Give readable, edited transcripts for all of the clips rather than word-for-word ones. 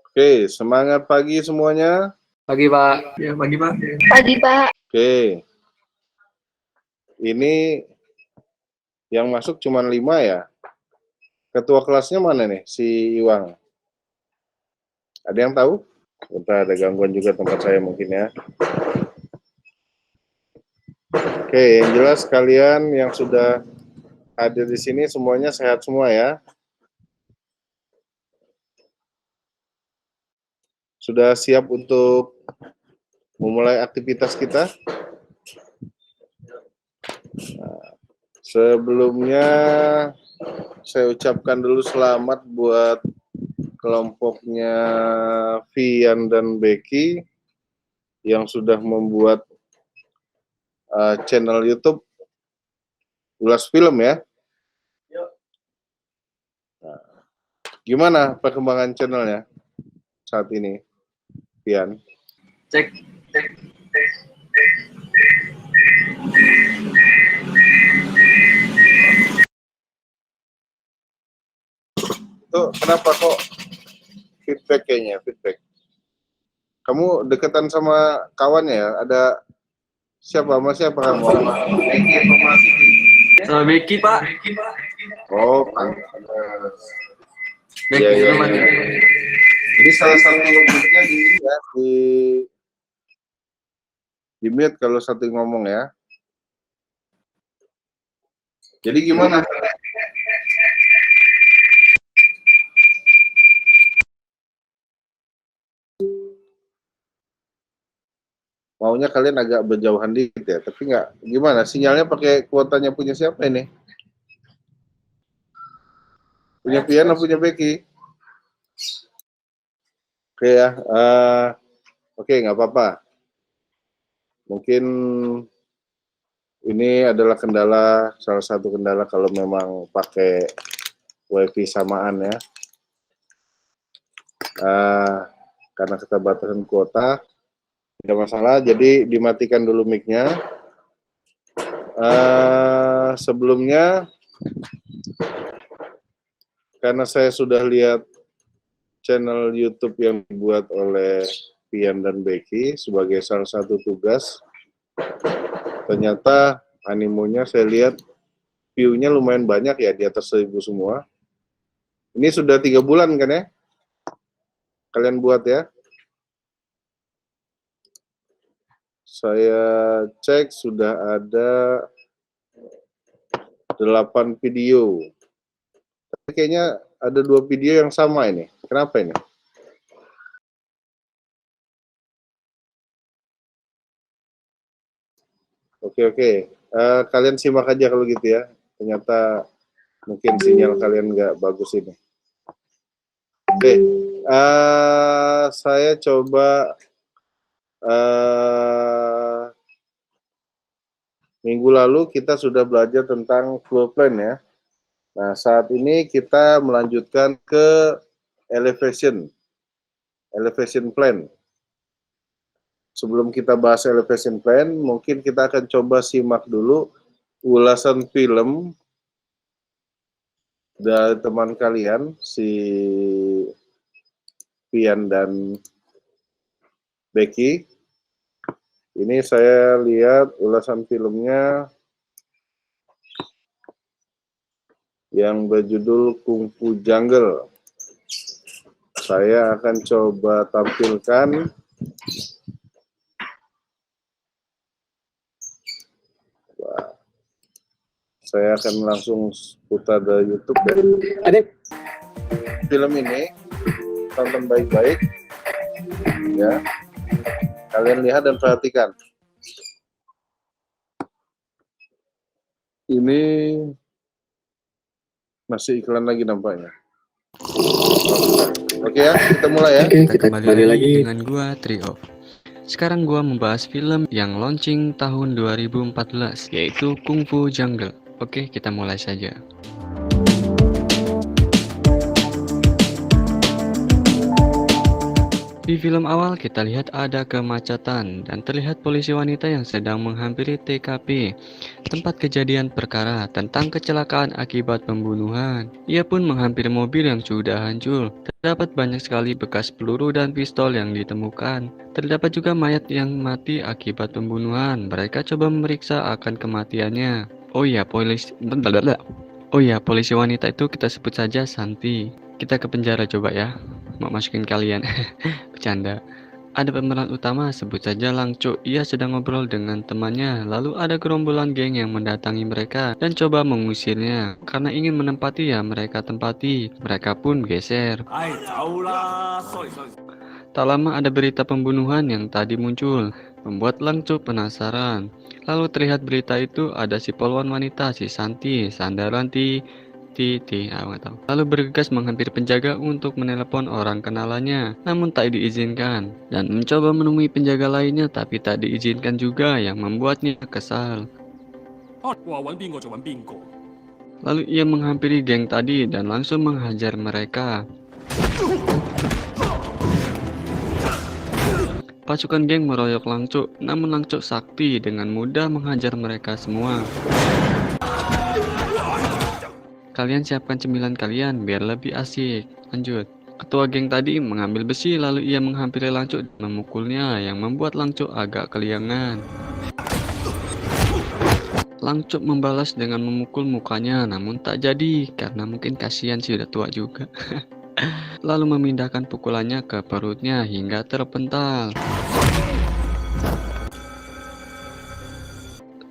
Oke, semangat pagi semuanya. Pagi, Pak. Ya, pagi, Pak. Pagi, Pak. Oke. Ini yang masuk cuma 5 ya. Ketua kelasnya mana nih? Si Iwang. Ada yang tahu? Bentar, ada gangguan juga tempat saya mungkin ya. Oke, yang jelas kalian yang sudah hadir di sini semuanya sehat semua ya. Sudah siap untuk memulai aktivitas kita? Nah, sebelumnya saya ucapkan dulu selamat buat kelompoknya Vian dan Becky yang sudah membuat channel YouTube Ulas Film ya. Nah, gimana perkembangan channelnya saat ini, Vian? Cek. Tuh, kenapa kok feedback kayaknya, feedback? Kamu deketan sama kawannya ya? Ada siapa sama siapa kamu? Becky atau masih? Sama Becky, Pak. Oh, Becky, ya. sama Jadi salah satu mic-nya di ya, di mute kalau satu ngomong ya. Jadi gimana? Maunya kalian agak berjauhan dikit ya, tapi nggak gimana? Sinyalnya pakai kuotanya punya siapa ini? Punya Pian atau punya Becky? Oke ya, oke nggak apa-apa. Mungkin ini adalah kendala, salah satu kendala kalau memang pakai WiFi samaan ya. Karena keterbatasan kuota, tidak masalah, jadi dimatikan dulu mic-nya. Sebelumnya, karena saya sudah lihat channel YouTube yang dibuat oleh Pian dan Becky sebagai salah satu tugas, ternyata animonya saya lihat view-nya lumayan banyak ya, di atas 1000 semua. Ini sudah 3 bulan kan ya? Kalian buat ya? Saya cek sudah ada 8 video. Tapi kayaknya ada 2 video yang sama ini. Kenapa ini? Oke. Kalian simak aja kalau gitu ya. Ternyata mungkin sinyal kalian nggak bagus ini. Oke. Saya coba minggu lalu kita sudah belajar tentang floor plan ya. Nah, saat ini kita melanjutkan ke elevation plan. Sebelum kita bahas elevation plan, mungkin kita akan coba simak dulu ulasan film dari teman kalian, si Pian dan Becky. Ini saya lihat ulasan filmnya yang berjudul Kung Fu Jungle. Saya akan coba tampilkan. Saya akan langsung putar dari YouTube ya. Film ini tonton baik-baik ya. Kalian lihat dan perhatikan. Ini masih iklan lagi nampaknya. Oke ya, kita mulai ya. Oke, kita kembali lagi dengan gua Trio. Sekarang gua membahas film yang launching tahun 2014, yaitu Kung Fu Jungle. Oke, kita mulai saja. Di film awal kita lihat ada kemacetan dan terlihat polisi wanita yang sedang menghampiri TKP, tempat kejadian perkara tentang kecelakaan akibat pembunuhan. Ia pun menghampiri mobil yang sudah hancur. Terdapat banyak sekali bekas peluru dan pistol yang ditemukan. Terdapat juga mayat yang mati akibat pembunuhan. Mereka coba memeriksa akan kematiannya. Oh ya, polisi wanita itu kita sebut saja Santi. Kita ke penjara coba ya. Mau masukin kalian. Bercanda. Ada pemeran utama, sebut saja Langcuk. Ia sedang ngobrol dengan temannya. Lalu ada gerombolan geng yang mendatangi mereka dan coba mengusirnya. Karena ingin menempati ya mereka tempati. Mereka pun geser. Tak lama ada berita pembunuhan yang tadi muncul, membuat Langcuk penasaran. Lalu terlihat berita itu ada si polwan wanita, si Santi, Sandaranti, aku nggak tahu. Lalu bergegas menghampiri penjaga untuk menelepon orang kenalannya, namun tak diizinkan. Dan mencoba menemui penjaga lainnya, tapi tak diizinkan juga yang membuatnya kesal. Lalu ia menghampiri geng tadi dan langsung menghajar mereka. Pasukan geng meroyok Langcuk, namun Langcuk sakti dengan mudah menghajar mereka semua. Kalian siapkan cemilan kalian biar lebih asik. Lanjut. Ketua geng tadi mengambil besi lalu ia menghampiri Langcuk dan memukulnya yang membuat Langcuk agak keliangan. Langcuk membalas dengan memukul mukanya namun tak jadi karena mungkin kasihan sih udah tua juga. Lalu memindahkan pukulannya ke perutnya hingga terpental.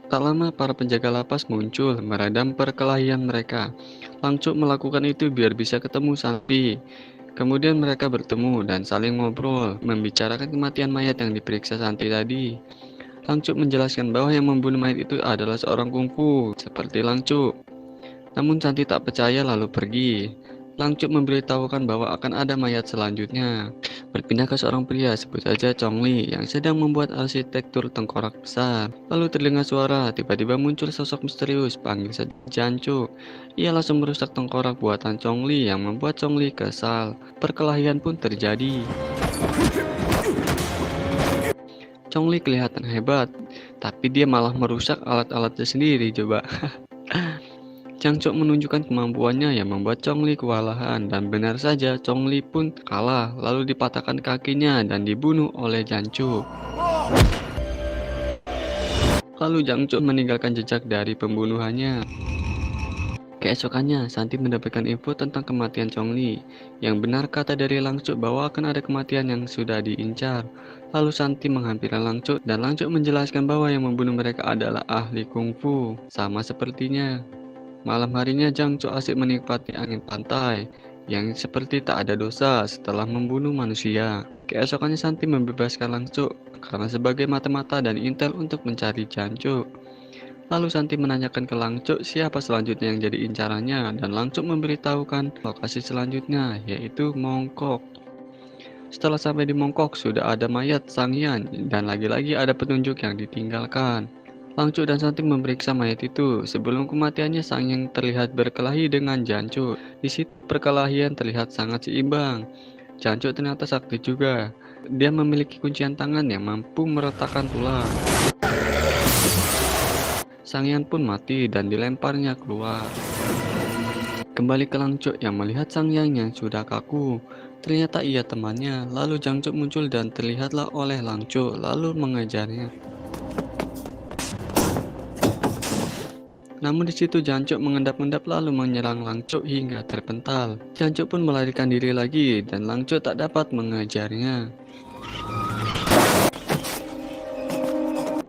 Tak lama para penjaga lapas muncul meredam perkelahian mereka. Langcuk melakukan itu biar bisa ketemu Santi. Kemudian mereka bertemu dan saling ngobrol, membicarakan kematian mayat yang diperiksa Santi tadi. Langcuk menjelaskan bahwa yang membunuh mayat itu adalah seorang kungfu, seperti Langcuk. Namun Santi tak percaya lalu pergi. Langcuk memberitahukan bahwa akan ada mayat selanjutnya. Berpindah ke seorang pria, sebut saja Chongli, yang sedang membuat arsitektur tengkorak besar. Lalu terdengar suara, tiba-tiba muncul sosok misterius, panggil saja Jancuk. Ia langsung merusak tengkorak buatan Chongli yang membuat Chongli kesal. Perkelahian pun terjadi. Chongli kelihatan hebat, tapi dia malah merusak alat-alatnya sendiri coba. Jancuk menunjukkan kemampuannya yang membuat Chongli kewalahan dan benar saja Chongli pun kalah lalu dipatahkan kakinya dan dibunuh oleh Jancuk. Lalu Jancuk meninggalkan jejak dari pembunuhannya. Keesokannya Santi mendapatkan info tentang kematian Chongli. Yang benar kata dari Langcuk bahwa akan ada kematian yang sudah diincar. Lalu Santi menghampiri Langcuk dan Langcuk menjelaskan bahwa yang membunuh mereka adalah ahli kungfu, sama sepertinya. Malam harinya Jancuk asik menikmati angin pantai yang seperti tak ada dosa setelah membunuh manusia. Keesokannya Santi membebaskan Langcuk karena sebagai mata-mata dan intel untuk mencari Jancuk. Lalu Santi menanyakan ke Langcuk siapa selanjutnya yang jadi incarannya dan Langcuk memberitahukan lokasi selanjutnya yaitu Mongkok. Setelah sampai di Mongkok sudah ada mayat Sang Hyang dan lagi-lagi ada petunjuk yang ditinggalkan. Langcuk dan Santi memeriksa mayat itu. Sebelum kematiannya Sang Hyang terlihat berkelahi dengan Jancuk. Di situ perkelahian terlihat sangat seimbang. Jancuk ternyata sakti juga. Dia memiliki kuncian tangan yang mampu meretakkan tulang. Sang Hyang pun mati dan dilemparnya keluar. Kembali ke Langcuk yang melihat Sang Hyang yang sudah kaku. Ternyata ia temannya. Lalu Jancuk muncul dan terlihatlah oleh Langcuk lalu mengejarnya. Namun di situ Jancuk mengendap-endap lalu menyerang Langcuk hingga terpental. Jancuk pun melarikan diri lagi dan Langcuk tak dapat mengejarnya.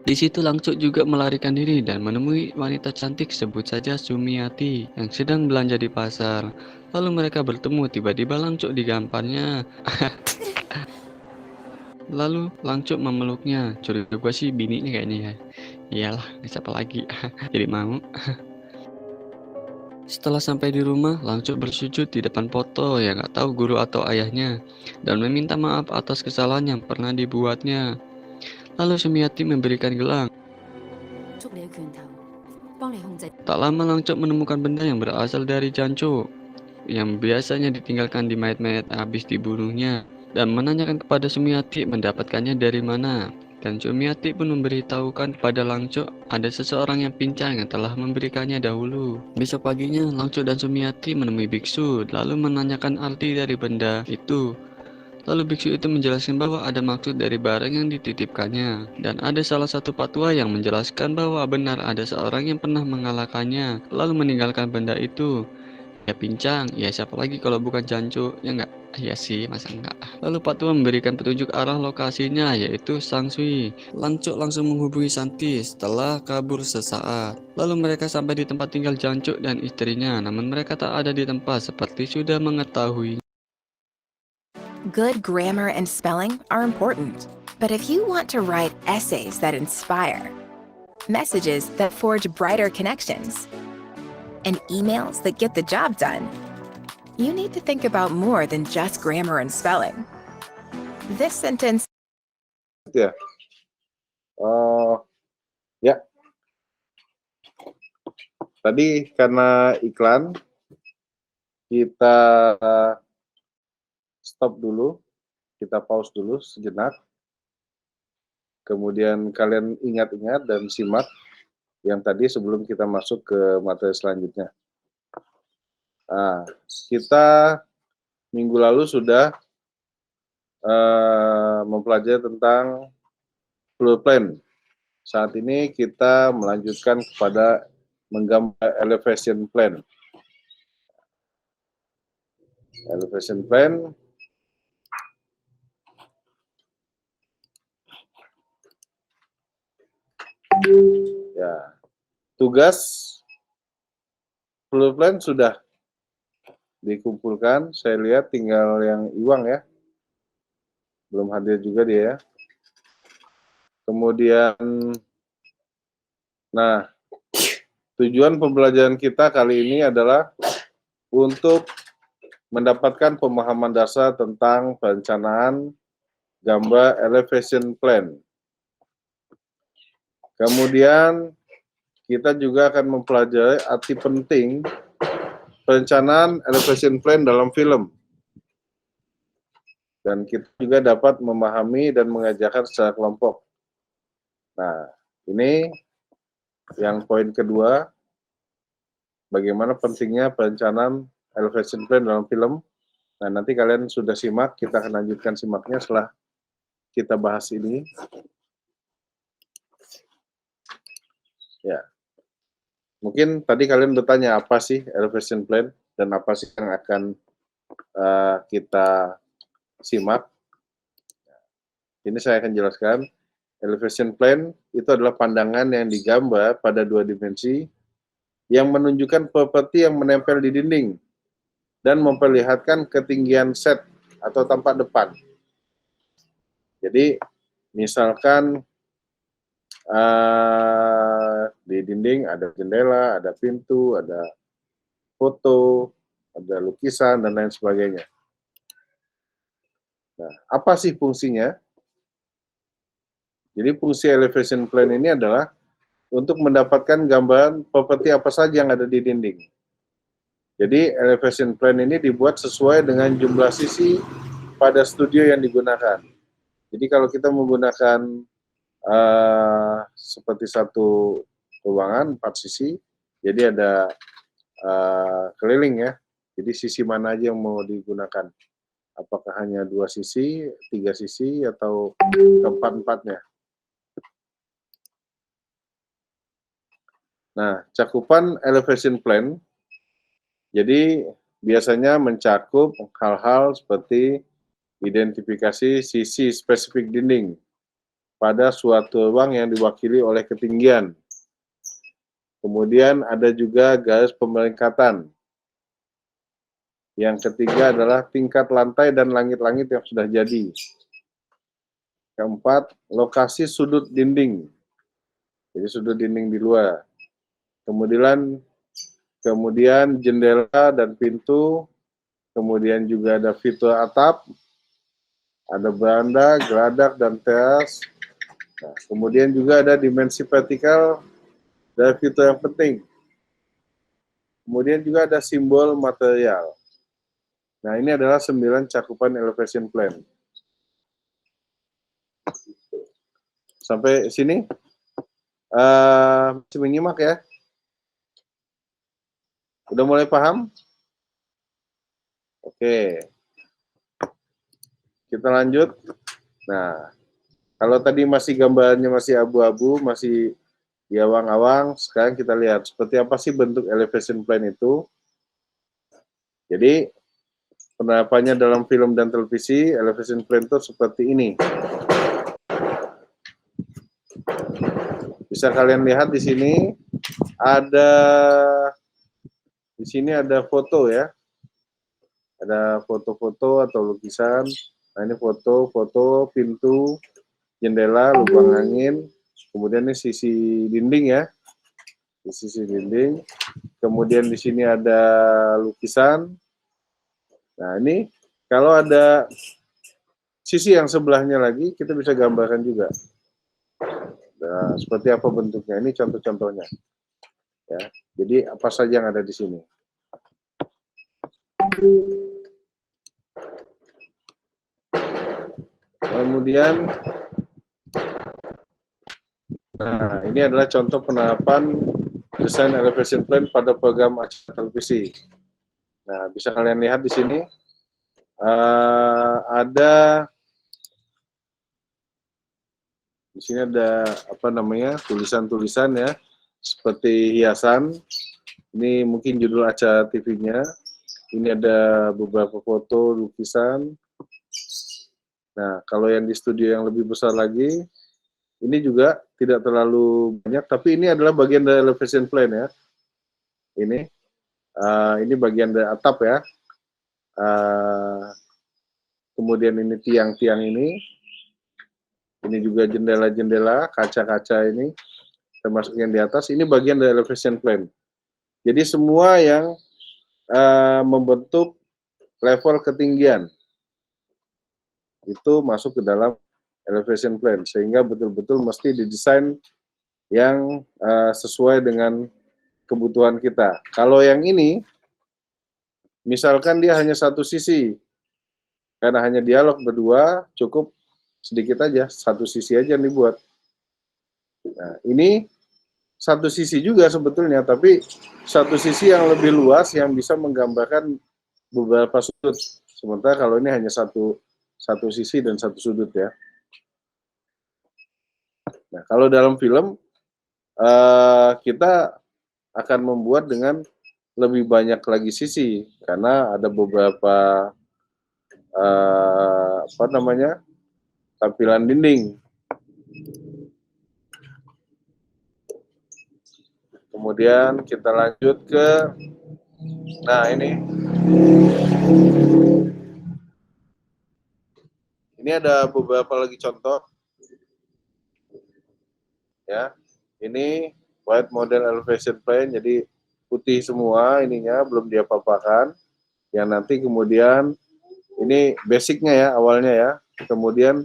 Di situ Langcuk juga melarikan diri dan menemui wanita cantik sebut saja Sumiati yang sedang belanja di pasar. Lalu mereka bertemu, tiba-tiba Langcuk digamparnya. Lalu Langcuk memeluknya. Curiga gue sih bininya kayaknya ya. Iyalah, siapa lagi? Jadi mau. Setelah sampai di rumah, Langcuk bersujud di depan foto yang gak tahu guru atau ayahnya dan meminta maaf atas kesalahan yang pernah dibuatnya. Lalu Sumiati memberikan gelang. Tak lama Langcuk menemukan benda yang berasal dari Jancuk yang biasanya ditinggalkan di mayat-mayat habis dibunuhnya. dan menanyakan kepada Sumiati mendapatkannya dari mana. Dan Sumiati pun memberitahukan kepada Langcuk ada seseorang yang pincang yang telah memberikannya dahulu. Besok paginya, Langcuk dan Sumiati menemui biksu, lalu menanyakan arti dari benda itu. Lalu biksu itu menjelaskan bahwa ada maksud dari barang yang dititipkannya. Dan ada salah satu patwa yang menjelaskan bahwa benar ada seorang yang pernah mengalahkannya, lalu meninggalkan benda itu. Ya pincang, ya siapa lagi kalau bukan Jancu, ya enggak? Ya sih, masa enggak? Lalu Patwa memberikan petunjuk arah lokasinya, yaitu Sangsui. Langcuk langsung menghubungi Santi setelah kabur sesaat. Lalu mereka sampai di tempat tinggal Jancuk dan istrinya, namun mereka tak ada di tempat seperti sudah mengetahui. Good grammar and spelling are important, but if you want to write essays that inspire, messages that forge brighter connections, and emails that get the job done, you need to think about more than just grammar and spelling. This sentence Ya. Ya. Tadi karena iklan, kita stop dulu, kita pause dulu sejenak. Kemudian kalian ingat-ingat dan simak yang tadi sebelum kita masuk ke materi selanjutnya. Nah, kita minggu lalu sudah mempelajari tentang floor plan. Saat ini kita melanjutkan kepada menggambar elevation plan. Elevation plan ya. Tugas floor plan sudah dikumpulkan. Saya lihat tinggal yang Iwang ya. Belum hadir juga dia ya. Kemudian, nah, tujuan pembelajaran kita kali ini adalah untuk mendapatkan pemahaman dasar tentang perencanaan gambar elevation plan. Kemudian, kita juga akan mempelajari arti penting perencanaan elevation plan dalam film. Dan kita juga dapat memahami dan mengajarkan secara kelompok. Nah, ini yang poin kedua, bagaimana pentingnya perencanaan elevation plan dalam film. Nah, nanti kalian sudah simak, kita akan lanjutkan simaknya setelah kita bahas ini. Ya, mungkin tadi kalian bertanya apa sih elevation plan dan apa sih yang akan kita simak. Ini saya akan jelaskan. Elevation plan itu adalah pandangan yang digambar pada dua dimensi yang menunjukkan properti yang menempel di dinding dan memperlihatkan ketinggian set atau tampak depan. Jadi, misalkan di dinding ada jendela, ada pintu, ada foto, ada lukisan, dan lain sebagainya. Nah, apa sih fungsinya? Jadi fungsi elevation plan ini adalah untuk mendapatkan gambaran properti apa saja yang ada di dinding. Jadi elevation plan ini dibuat sesuai dengan jumlah sisi pada studio yang digunakan. Jadi kalau kita menggunakan seperti satu ruangan 4 sisi, jadi ada keliling ya. Jadi sisi mana aja yang mau digunakan? Apakah hanya 2 sisi, 3 sisi, atau keempat-empatnya? Nah, cakupan elevation plan, jadi biasanya mencakup hal-hal seperti identifikasi sisi spesifik dinding pada suatu ruang yang diwakili oleh ketinggian. Kemudian ada juga garis pemelengkatan. Yang ketiga adalah tingkat lantai dan langit-langit yang sudah jadi. Keempat, lokasi sudut dinding. Jadi sudut dinding di luar. Kemudian jendela dan pintu, kemudian juga ada fitur atap, ada beranda, geladak, dan teras. Nah, kemudian juga ada dimensi vertikal dan fitur yang penting. Kemudian juga ada simbol material. Nah, ini adalah 9 cakupan elevation plan. Sampai sini masih menyimak ya? Udah mulai paham? Oke. Kita lanjut. Nah, kalau tadi masih gambarnya masih abu-abu, masih diawang-awang, sekarang kita lihat seperti apa sih bentuk elevation plan itu. Jadi, penerapannya dalam film dan televisi, elevation plan itu seperti ini. Bisa kalian lihat di sini ada foto ya. Ada foto-foto atau lukisan. Nah, ini foto pintu, jendela, lubang angin. Kemudian ini sisi dinding ya. Di sisi dinding. Kemudian di sini ada lukisan. Nah, ini kalau ada sisi yang sebelahnya lagi, kita bisa gambarkan juga. Nah, seperti apa bentuknya? Ini contoh-contohnya. Ya. Jadi apa saja yang ada di sini. Kemudian, nah ini adalah contoh penerapan desain elevation plan pada program acara televisi. Nah, bisa kalian lihat di sini ada apa namanya tulisan-tulisan ya, seperti hiasan. Ini mungkin judul acara TV-nya. Ini ada beberapa foto, lukisan. Nah, kalau yang di studio yang lebih besar lagi, ini juga tidak terlalu banyak, tapi ini adalah bagian dari elevation plan ya. Ini bagian dari atap ya. Kemudian ini tiang-tiang ini juga jendela-jendela, kaca-kaca ini, termasuk yang di atas. Ini bagian dari elevation plan. Jadi semua yang membentuk level ketinggian itu masuk ke dalam elevation plan, sehingga betul-betul mesti didesain yang sesuai dengan kebutuhan kita. Kalau yang ini, misalkan dia hanya satu sisi, karena hanya dialog berdua, cukup sedikit aja, satu sisi aja yang dibuat. Nah, ini satu sisi juga sebetulnya, tapi satu sisi yang lebih luas yang bisa menggambarkan beberapa sudut. Sementara kalau ini hanya satu sisi dan satu sudut ya. Nah, kalau dalam film kita akan membuat dengan lebih banyak lagi sisi karena ada beberapa tampilan dinding. Kemudian kita lanjut ke, nah ini ada beberapa lagi contoh. Ya, ini white model elevation plan, jadi putih semua ininya, belum diapa-apakan. Yang nanti kemudian ini basicnya ya, awalnya ya. Kemudian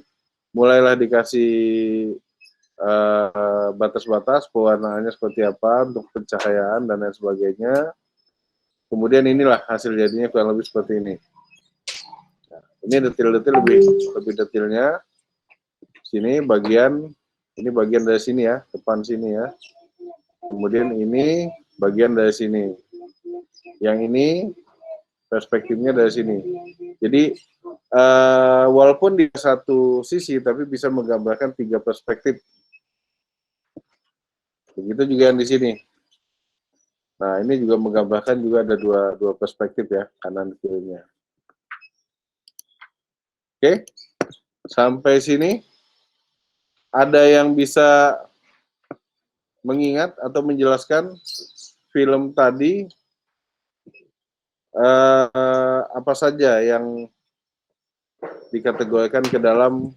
mulailah dikasih batas-batas pewarnaannya seperti apa untuk pencahayaan dan lain sebagainya. Kemudian inilah hasil jadinya kurang lebih seperti ini. Nah, ini detail-detail lebih detailnya. Sini ini bagian dari sini ya, depan sini ya. Kemudian ini bagian dari sini. Yang ini perspektifnya dari sini. Jadi walaupun di satu sisi tapi bisa menggambarkan 3 perspektif. Begitu juga yang di sini. Nah, ini juga menggambarkan juga ada dua perspektif ya, kanan kirinya. Oke, sampai sini ada yang bisa mengingat atau menjelaskan film tadi apa saja yang dikategorikan ke dalam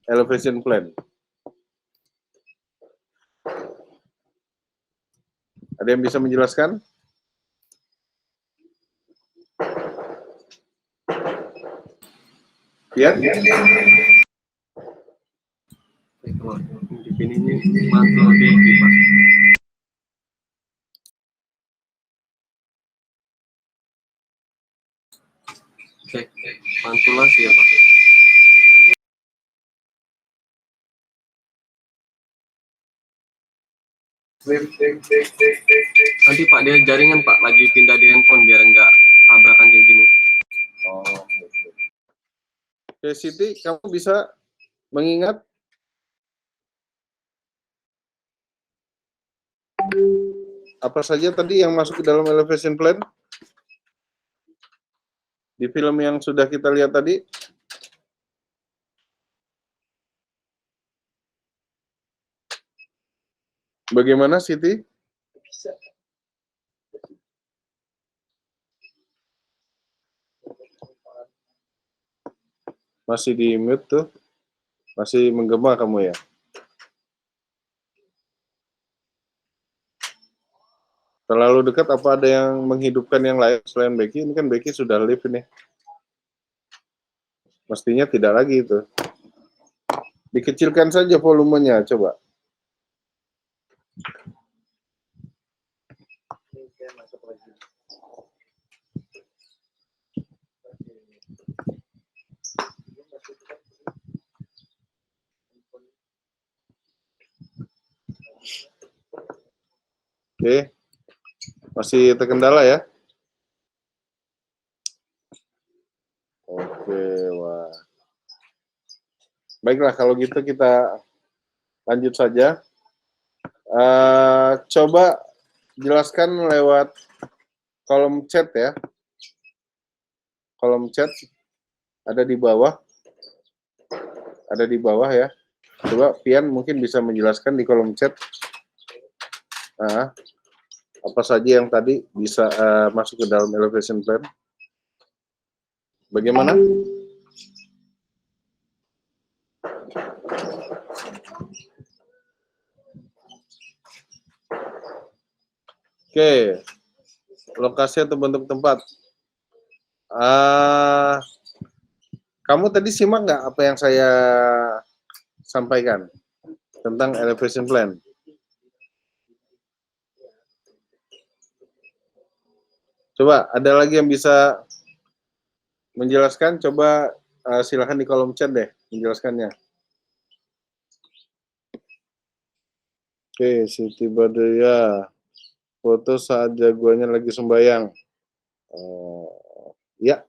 elevation plan? Ada yang bisa menjelaskan? Ya? Di sini mantul Becky, Pak. Cek mantulan sih ya, Pak. Nanti Pak, dia jaringan Pak, lagi pindah di handphone biar nggak tabrakan kayak gini. Oh, oke, Siti, kamu bisa mengingat apa saja tadi yang masuk ke dalam elevation plan di film yang sudah kita lihat tadi? Bagaimana, Siti? Masih di mute tuh? Masih menggema kamu ya? Terlalu dekat apa ada yang menghidupkan yang lain selain Becky? Ini kan Becky sudah live ini. Mestinya tidak lagi itu. Dikecilkan saja volumenya, coba. Oke. Masih terkendala ya? Oke, wah. Baiklah, kalau gitu kita lanjut saja. Coba jelaskan lewat kolom chat ya. Kolom chat ada di bawah. Ada di bawah ya. Coba Pian mungkin bisa menjelaskan di kolom chat. Apa saja yang tadi bisa masuk ke dalam elevation plan? Bagaimana? Oke, lokasi atau bentuk tempat. Kamu tadi simak nggak apa yang saya sampaikan tentang elevation plan? Coba, ada lagi yang bisa menjelaskan? Coba silakan di kolom chat deh menjelaskannya. Oke, Siti Badriah. Foto saat jagoannya lagi sembahyang. Ya.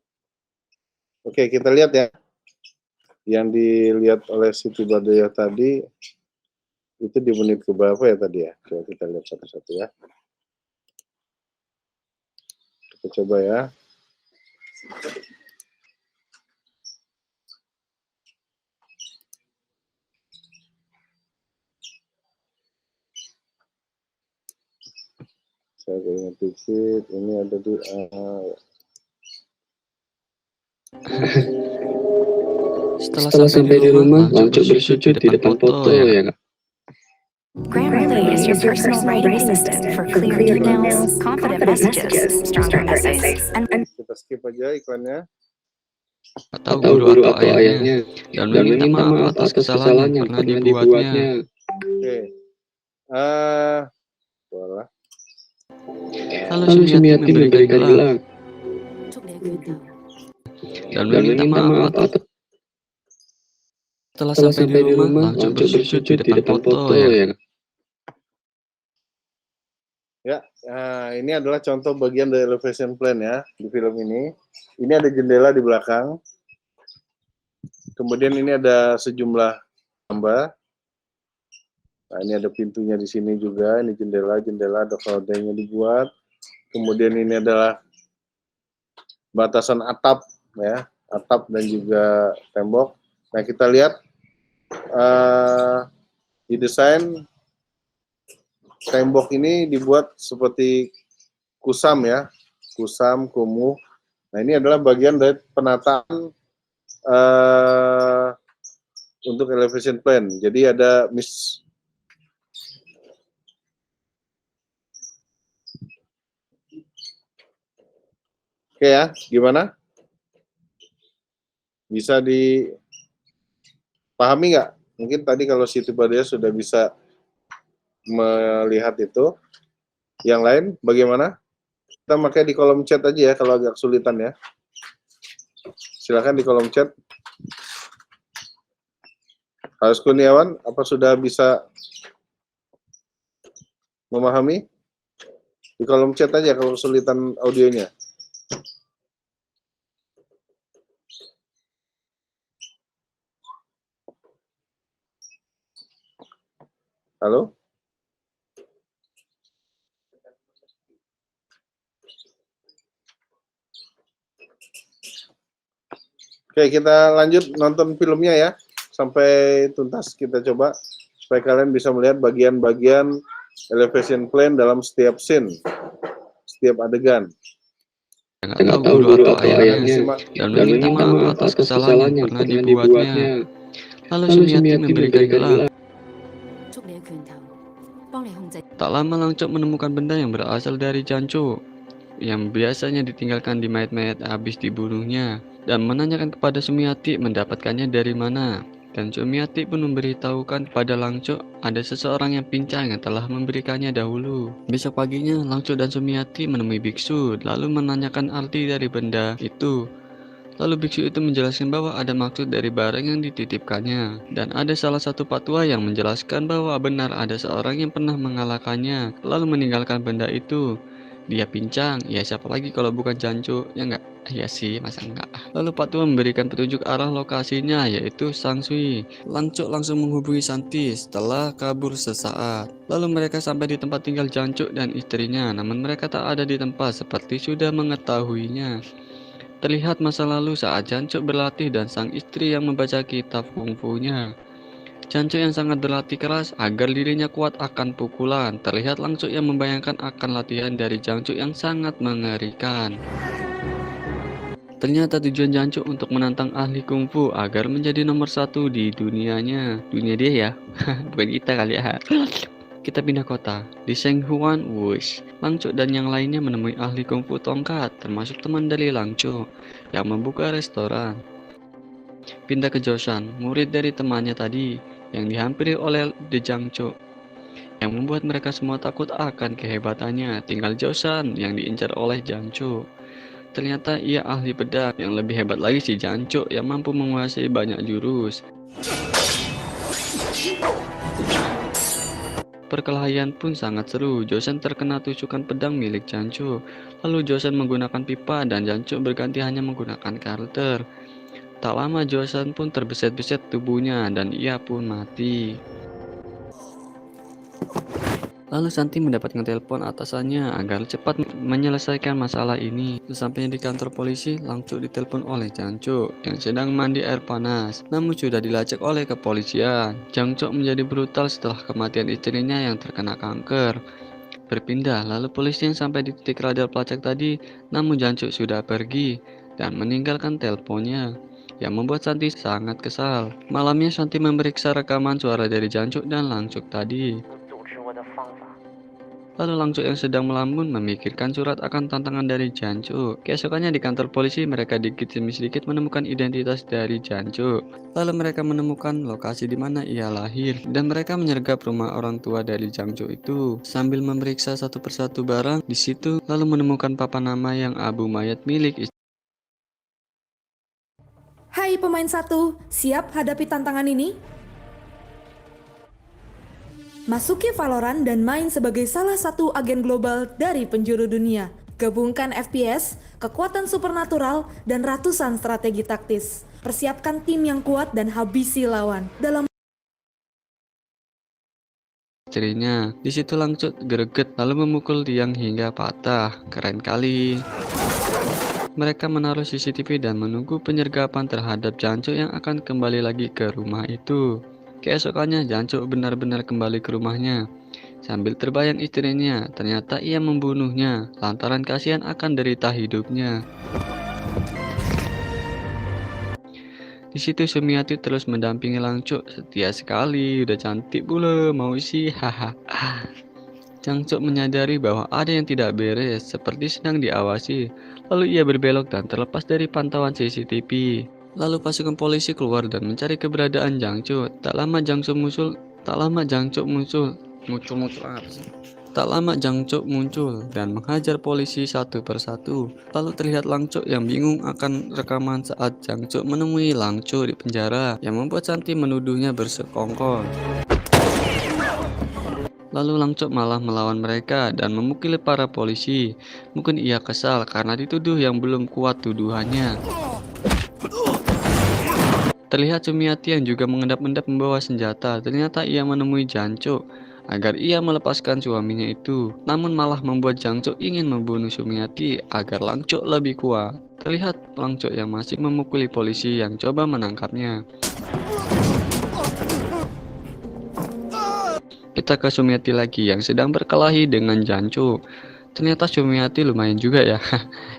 Oke, kita lihat ya. Yang dilihat oleh Siti Badriah tadi, itu di menit ke berapa ya tadi ya? Coba kita lihat satu-satu ya. Kita coba ya. Saya ingat dikit, ini ada di Setelah sampai di rumah, langsung bersujud di depan foto ya. Grammarly is your personal writing assistant for clear emails, confident messages, stronger essays, and kita skip aja iklannya. Atau guru atau ayahnya dan meminta maaf atas kesalahan yang pernah dibuatnya. Oke. Voilà. Lalu Sumiati memberikan gelang dan meminta maaf atas setelah sampai di rumah, langsung bersujud di depan foto ya. Ya, ini adalah contoh bagian dari elevation plan ya di film ini. Ini ada jendela di belakang. Kemudian ini ada sejumlah gambar. Nah, ini ada pintunya di sini juga. Ini jendela ada hordengnya dibuat. Kemudian ini adalah batasan atap ya, atap dan juga tembok. Nah, kita lihat didesain tembok ini dibuat seperti kusam ya, kusam, kumuh. Nah, ini adalah bagian dari penataan untuk elevation plan. Jadi ada Oke ya, gimana? Bisa dipahami nggak? Mungkin tadi kalau Siti Badriah sudah bisa melihat itu. Yang lain bagaimana? Kita pakai di kolom chat aja ya kalau agak kesulitan ya. Silakan di kolom chat. Harus Kurniawan, apa sudah bisa Memahami? Di kolom chat aja kalau kesulitan audionya. Halo? Oke, kita lanjut nonton filmnya ya. Sampai tuntas kita coba. Supaya kalian bisa melihat bagian-bagian elevation plan dalam setiap scene. Setiap adegan. Nggak tahu guru atau ayahnya dan meminta maaf atas kesalahan yang pernah dibuatnya. Lalu Sumiati memberikan gelang. Tak lama Langcok menemukan benda yang berasal dari Janco yang biasanya ditinggalkan di mayat-mayat habis dibunuhnya dan menanyakan kepada Sumiati mendapatkannya dari mana. Dan Sumiati pun memberitahukan kepada Langcok ada seseorang yang pincang yang telah memberikannya dahulu. Besok paginya Langcok dan Sumiati menemui biksu lalu menanyakan arti dari benda itu. Lalu biksu itu menjelaskan bahwa ada maksud dari barang yang dititipkannya. Dan ada salah satu patwa yang menjelaskan bahwa benar ada seorang yang pernah mengalahkannya lalu meninggalkan benda itu. Dia pincang, ya siapa lagi kalau bukan Janco, ya enggak? Ya sih, masa enggak? Lalu patwa memberikan petunjuk arah lokasinya, yaitu Sangsui. Langcok langsung menghubungi Santi setelah kabur sesaat. Lalu mereka sampai di tempat tinggal Janco dan istrinya, namun mereka tak ada di tempat seperti sudah mengetahuinya. Terlihat masa lalu saat Janco berlatih dan sang istri yang membaca kitab kungfunya. Janco yang sangat berlatih keras agar dirinya kuat akan pukulan. Terlihat Langcok yang membayangkan akan latihan dari Janco yang sangat mengerikan. Ternyata tujuan Janco untuk menantang ahli kungfu agar menjadi nomor 1 di dunianya. Dunia dia ya, bukan kita kali ya. Kita pindah kota. Di Shenghuan Wush, Langcok dan yang lainnya menemui ahli kungfu tongkat, termasuk teman dari Langcok yang membuka restoran. Pindah ke Joseon, murid dari temannya tadi, yang dihampiri oleh De Jangco, yang membuat mereka semua takut akan kehebatannya. Tinggal Joseon yang diincar oleh Janco. Ternyata ia ahli pedang, yang lebih hebat lagi si Janco yang mampu menguasai banyak jurus. Perkelahian pun sangat seru. Joseon terkena tusukan pedang milik Janco. Lalu Joseon menggunakan pipa dan Janco berganti hanya menggunakan karter. Tak lama Joseon pun terbeset-beset tubuhnya dan ia pun mati. Lalu Santi mendapatkan telepon atasannya agar cepat menyelesaikan masalah ini. Sesampainya di kantor polisi, Langcok ditelepon oleh Janco yang sedang mandi air panas, namun sudah dilacak oleh kepolisian. Janco menjadi brutal setelah kematian istrinya yang terkena kanker. Berpindah, lalu polisi yang sampai di titik radar pelacak tadi, namun Janco sudah pergi dan meninggalkan teleponnya, yang membuat Santi sangat kesal. Malamnya Santi memeriksa rekaman suara dari Janco dan Langcok tadi. Lalu Langcok yang sedang melamun memikirkan surat akan tantangan dari Janco. Keesokannya di kantor polisi mereka dikit demi sedikit menemukan identitas dari Janco. Lalu mereka menemukan lokasi di mana ia lahir dan mereka menyergap rumah orang tua dari Janco itu sambil memeriksa satu persatu barang di situ. Lalu menemukan papan nama yang abu mayat milik. Hai pemain 1, siap hadapi tantangan ini? Masuki Valorant dan main sebagai salah satu agen global dari penjuru dunia. Gabungkan FPS, kekuatan supernatural, dan ratusan strategi taktis. Persiapkan tim yang kuat dan habisi lawan. Dalam Istrinya, di situ Langcok greget lalu memukul tiang hingga patah. Keren kali. Mereka menaruh CCTV dan menunggu penyergapan terhadap Janco yang akan kembali lagi ke rumah itu. Keesokannya Janco benar-benar kembali ke rumahnya. Sambil terbayang istrinya, ternyata ia membunuhnya lantaran kasihan akan derita hidupnya. Di situ Sumiati terus mendampingi Langcok, setia sekali, udah cantik pula, mau sih, haha. Janco menyadari bahwa ada yang tidak beres, seperti sedang diawasi. Lalu ia berbelok dan terlepas dari pantauan CCTV. Lalu pasukan polisi keluar dan mencari keberadaan Janco. Tak lama Janco muncul dan menghajar polisi satu persatu. Lalu terlihat Langcok yang bingung akan rekaman saat Janco menemui Langcok di penjara, yang membuat Santi menuduhnya bersekongkol. Lalu Langcuk malah melawan mereka dan memukuli para polisi. Mungkin ia kesal karena dituduh yang belum kuat tuduhannya. Terlihat Sumiati yang juga mengendap-endap membawa senjata. Ternyata ia menemui Jancuk agar ia melepaskan suaminya itu. Namun malah membuat Jancuk ingin membunuh Sumiati agar Langcuk lebih kuat. Terlihat Langcuk yang masih memukuli polisi yang coba menangkapnya. Kita ke Sumiati lagi yang sedang berkelahi dengan Jancuk. Ternyata Sumiati lumayan juga ya.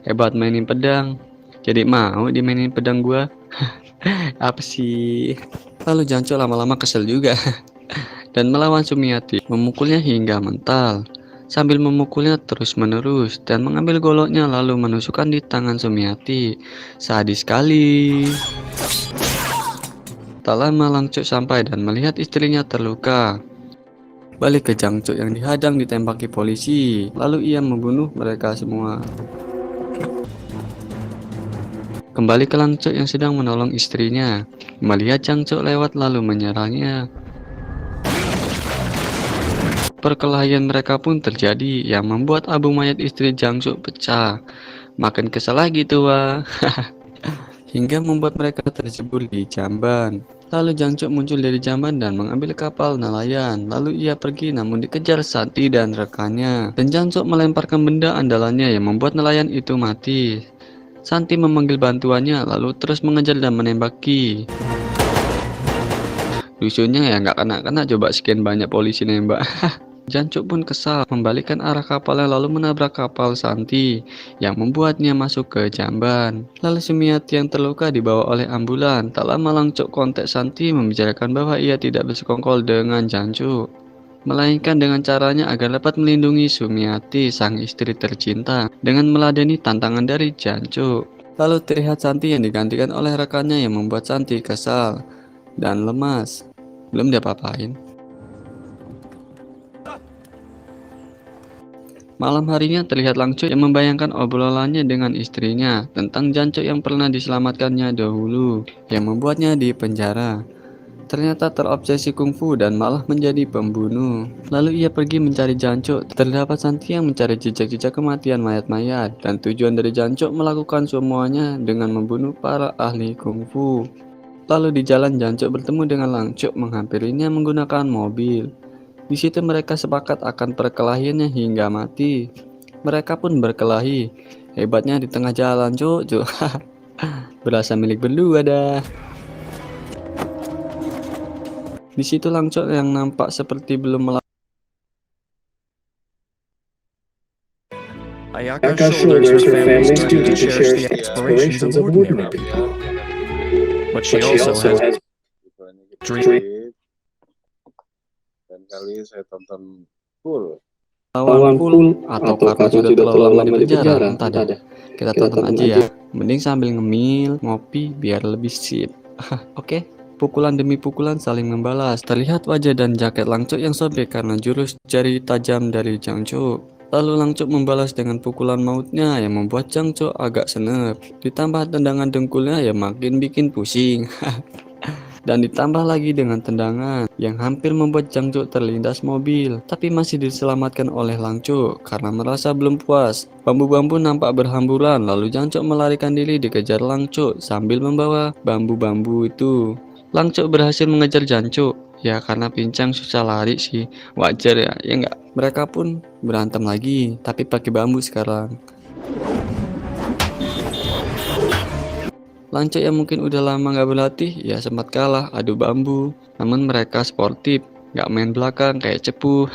Hebat mainin pedang. Jadi mau dimainin pedang gua. Apa sih? Lalu Jancuk lama-lama kesel juga dan melawan Sumiati, memukulnya hingga mental. Sambil memukulnya terus-menerus dan mengambil goloknya lalu menusukkan di tangan Sumiati. Sadis sekali. Tak lama Langcuk sampai dan melihat istrinya terluka. Balik ke Jancuk yang dihadang ditembaki polisi. Lalu ia membunuh mereka semua. Kembali ke Langcuk yang sedang menolong istrinya. Melihat Jancuk lewat lalu menyerangnya. Perkelahian mereka pun terjadi yang membuat abu mayat istri Jancuk pecah. Makin kesal lagi tua. Hingga membuat mereka terjebur di jamban. Lalu Jancuk muncul dari jamban dan mengambil kapal nelayan. Lalu ia pergi namun dikejar Santi dan rekannya. Dan Jancuk melemparkan benda andalannya yang membuat nelayan itu mati. Santi memanggil bantuannya lalu terus mengejar dan menembaki. Lucunya ya nggak kena-kena, coba sekian banyak polisi nembak. Jancuk pun kesal membalikan arah kapalnya lalu menabrak kapal Santi yang membuatnya masuk ke jamban. Lalu Sumiati yang terluka dibawa oleh ambulan. Tak lama Langcuk kontak Santi membicarakan bahwa ia tidak bersekongkol dengan Jancuk, melainkan dengan caranya agar dapat melindungi Sumiati, sang istri tercinta, dengan meladeni tantangan dari Jancuk. Lalu terlihat Santi yang digantikan oleh rekannya yang membuat Santi kesal dan lemas. Belum dia apa-apain. Malam harinya terlihat Langcuk yang membayangkan obrolannya dengan istrinya tentang Jancuk yang pernah diselamatkannya dahulu, yang membuatnya di penjara. Ternyata terobsesi kungfu dan malah menjadi pembunuh. Lalu ia pergi mencari Jancuk. Terdapat Santi yang mencari jejak-jejak kematian mayat-mayat. Dan tujuan dari Jancuk melakukan semuanya dengan membunuh para ahli kungfu. Lalu di jalan Jancuk bertemu dengan Langcuk menghampirinya menggunakan mobil. Di situ mereka sepakat akan perkelahiannya hingga mati. Mereka pun berkelahi. Hebatnya di tengah jalan, Cuk. Berasa milik berdua dah. Di situ Langcuk yang nampak seperti belum melakukan. Ayaka shoulders her family's duty to cherish the aspirations of ordinary people. But she also has dreams. Dan kali saya tonton full. Lawan full atau karena sudah terlalu lama di penjara, entah deh. Kita tonton aja ya. Mending sambil ngemil, ngopi biar lebih sip. Oke. Pukulan demi pukulan saling membalas. Terlihat wajah dan jaket Langcuk yang sobek karena jurus jari tajam dari Jancuk. Lalu Langcuk membalas dengan pukulan mautnya yang membuat Jancuk agak senep. Ditambah tendangan dengkulnya yang makin bikin pusing. Dan ditambah lagi dengan tendangan yang hampir membuat Jancuk terlindas mobil, tapi masih diselamatkan oleh Langcuk karena merasa belum puas. Bambu-bambu nampak berhamburan, lalu Jancuk melarikan diri dikejar Langcuk sambil membawa bambu-bambu itu. Langcuk berhasil mengejar Jancuk, ya karena pincang susah lari sih, wajar ya enggak? Mereka pun berantem lagi, tapi pakai bambu sekarang. Langcuk yang mungkin udah lama gak berlatih, ya sempat kalah adu bambu. Namun mereka sportif, gak main belakang kayak cepu.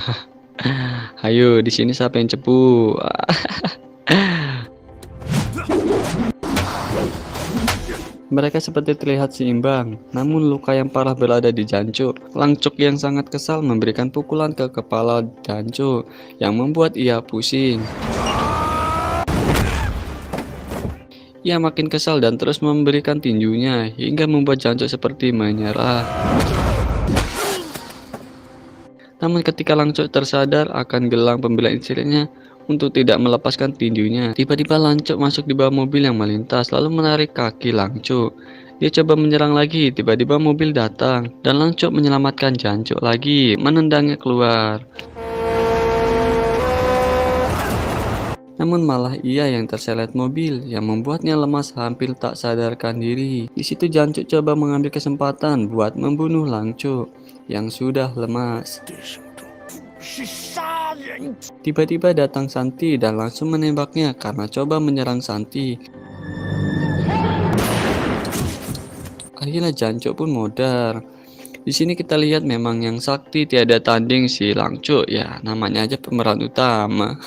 Ayo, di sini siapa yang cepu? Mereka seperti terlihat seimbang, namun luka yang parah berada di Jancuk. Langcuk yang sangat kesal memberikan pukulan ke kepala Jancuk, yang membuat ia pusing. Ia makin kesal dan terus memberikan tinjunya hingga membuat Jancuk seperti menyerah. Namun ketika Langcuk tersadar akan gelang pembelaan istrinya untuk tidak melepaskan tinjunya, tiba-tiba Langcuk masuk di bawah mobil yang melintas lalu menarik kaki Langcuk. Dia coba menyerang lagi, tiba-tiba mobil datang dan Langcuk menyelamatkan Jancuk lagi, menendangnya keluar. Namun malah ia yang terseret mobil yang membuatnya lemas hampir tak sadarkan diri. Di situ Jancuk coba mengambil kesempatan buat membunuh Langcuk yang sudah lemas. Tiba-tiba datang Santi dan langsung menembaknya karena coba menyerang Santi. Akhirnya Jancuk pun modar. Di sini kita lihat memang yang sakti tiada tanding si Langcuk ya, namanya aja pemeran utama.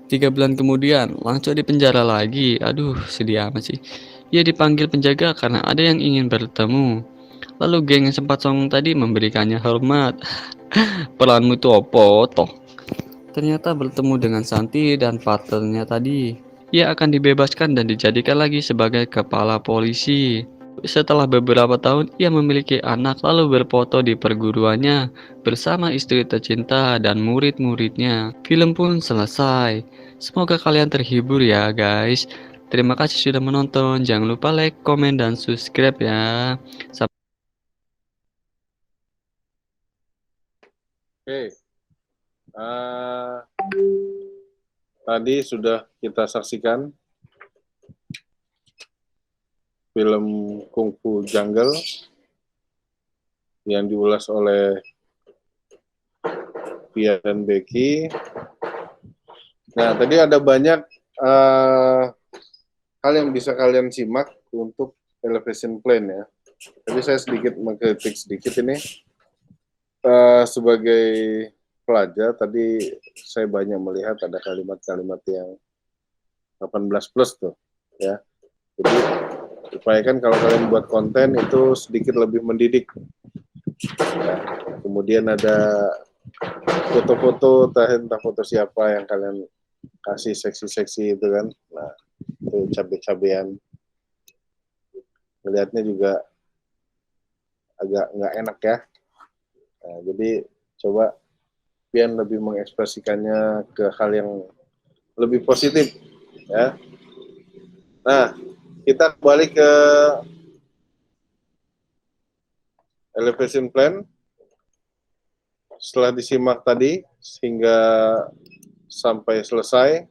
3 bulan kemudian, Langcuk dipenjara lagi. Aduh, sedih amat sih. Ia dipanggil penjaga karena ada yang ingin bertemu. Lalu geng yang sempat songong tadi memberikannya hormat. Peranmu itu opo toh? Ternyata bertemu dengan Santi dan partnernya tadi. Ia akan dibebaskan dan dijadikan lagi sebagai kepala polisi. Setelah beberapa tahun, ia memiliki anak lalu berfoto di perguruannya bersama istri tercinta dan murid-muridnya. Film pun selesai. Semoga kalian terhibur ya guys. Terima kasih sudah menonton. Jangan lupa like, komen, dan subscribe ya. Oke. Tadi sudah kita saksikan film Kung Fu Jungle yang diulas oleh Pia dan Becky. Nah, tadi ada banyak hal yang bisa kalian simak untuk elevation plan ya. Tapi saya sedikit mengkritik sedikit ini. Sebagai pelajar, tadi saya banyak melihat ada kalimat-kalimat yang 18 plus tuh, ya. Jadi upayakan kalau kalian buat konten itu sedikit lebih mendidik. Ya. Kemudian ada foto-foto, entah foto siapa yang kalian kasih seksi-seksi itu kan. Nah, itu cabe-cabean. Melihatnya juga agak nggak enak ya. Nah, jadi coba Pian lebih mengekspresikannya ke hal yang lebih positif ya. Nah, kita kembali ke elevation plan. Setelah disimak tadi sehingga sampai selesai,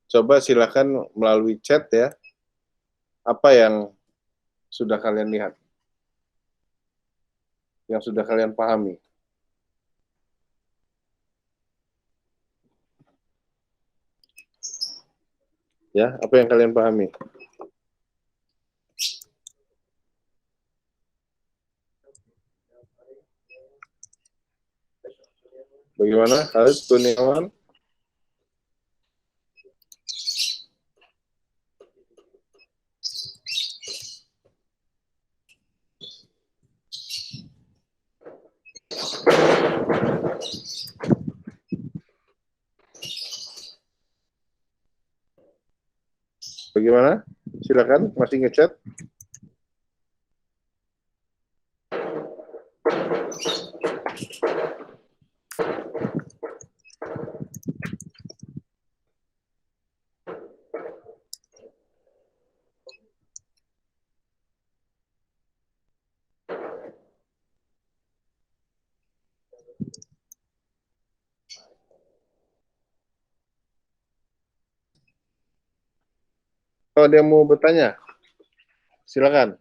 coba silakan melalui chat ya, apa yang sudah kalian lihat, yang sudah kalian pahami. Ya, apa yang kalian pahami? Bagaimana, Haris Kurniawan? Bagaimana? Silakan, masih ngechat. Kalau ada yang mau bertanya, silakan.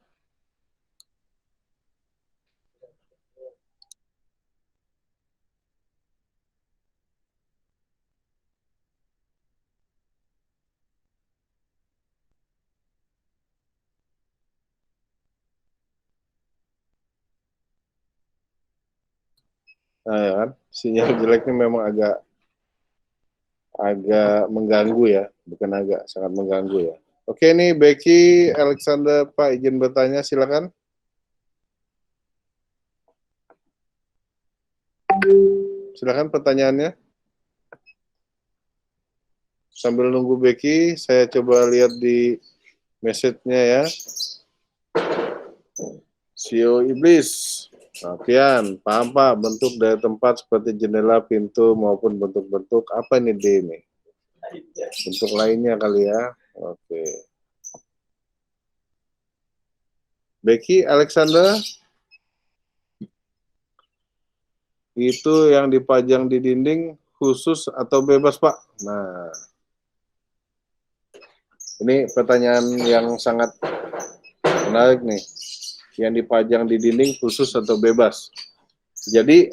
Nah, ya kan, sinyal jeleknya memang agak mengganggu ya, bukan agak, sangat mengganggu ya. Oke, ini Becky, Alexander, Pak izin bertanya, silakan. Silakan pertanyaannya. Sambil nunggu Becky, saya coba lihat di message-nya ya. CEO Iblis. Nah, Pian, paham Pak, bentuk dari tempat seperti jendela, pintu, maupun bentuk-bentuk, apa ini D ini? Bentuk lainnya kali ya. Oke. Becky, Alexander, itu yang dipajang di dinding khusus atau bebas, Pak? Nah, ini pertanyaan yang sangat menarik nih. Yang dipajang di dinding khusus atau bebas. Jadi,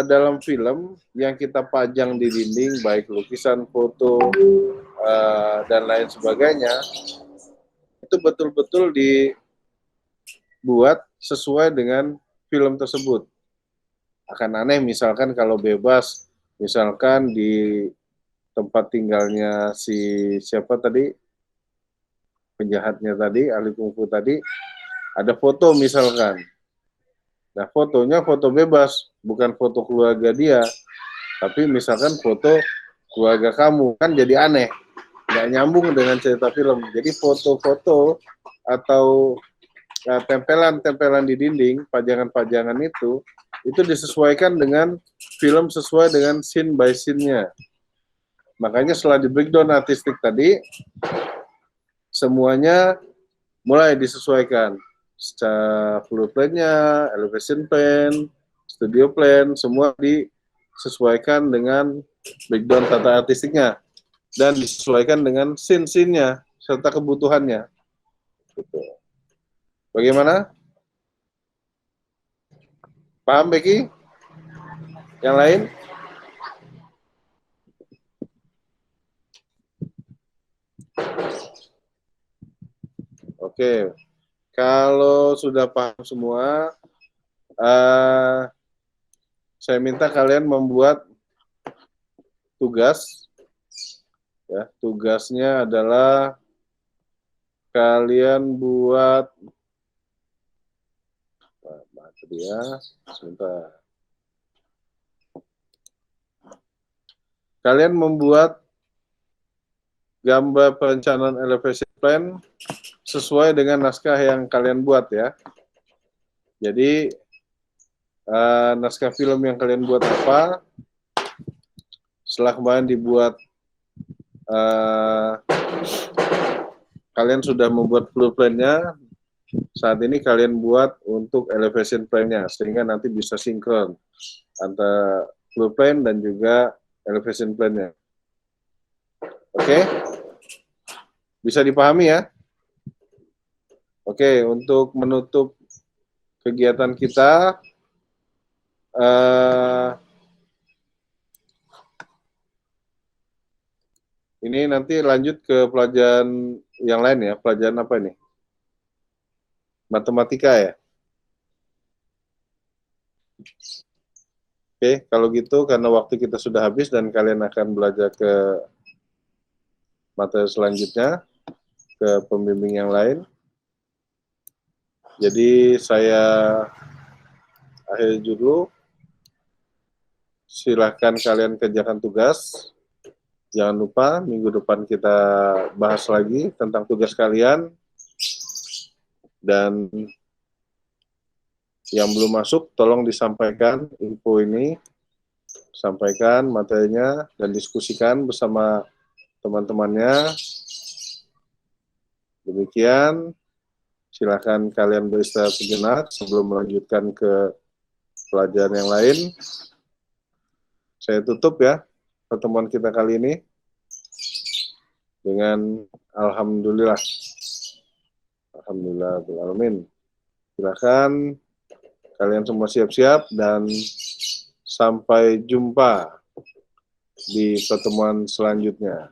dalam film yang kita pajang di dinding, baik lukisan, foto, dan lain sebagainya, itu betul-betul dibuat sesuai dengan film tersebut. Akan aneh misalkan kalau bebas, misalkan di tempat tinggalnya si siapa tadi, penjahatnya tadi, ahli kungfu tadi, ada foto misalkan. Nah, fotonya foto bebas, bukan foto keluarga dia, tapi misalkan foto keluarga kamu, kan jadi aneh, nggak nyambung dengan cerita film. Jadi foto-foto atau tempelan-tempelan di dinding, pajangan-pajangan itu disesuaikan dengan film sesuai dengan scene by scene-nya. Makanya setelah di breakdown artistik tadi, semuanya mulai disesuaikan. Secara floor plan-nya, elevation plan, studio plan, semua disesuaikan dengan breakdown tata artistiknya. Dan disesuaikan dengan scene-scene-nya, serta kebutuhannya. Gitu. Bagaimana? Paham, Becky? Yang lain? Oke, kalau sudah paham semua, saya minta kalian membuat tugas. Ya, tugasnya adalah kalian buat sebentar. Kalian membuat gambar perencanaan elevation plan sesuai dengan naskah yang kalian buat ya. Jadi naskah film yang kalian buat apa? Setelah kemarin dibuat, kalian sudah membuat floor plan-nya. Saat ini kalian buat untuk elevation plan-nya sehingga nanti bisa sinkron antara floor plan dan juga elevation plan-nya. Oke? Bisa dipahami ya? Oke, untuk menutup kegiatan kita, ini nanti lanjut ke pelajaran yang lain ya. Pelajaran apa ini? Matematika ya? Oke, kalau gitu karena waktu kita sudah habis dan kalian akan belajar ke materi selanjutnya, ke pembimbing yang lain. Jadi saya akhiri dulu. Silahkan kalian kerjakan tugas. Jangan lupa minggu depan kita bahas lagi tentang tugas kalian. Dan yang belum masuk, tolong disampaikan info ini. Sampaikan materinya dan diskusikan bersama teman-temannya. Demikian. Silakan kalian beristirahat sejenak sebelum melanjutkan ke pelajaran yang lain. Saya tutup ya pertemuan kita kali ini dengan alhamdulillah. Alhamdulillah bil alamin. Silakan kalian semua siap-siap dan sampai jumpa di pertemuan selanjutnya.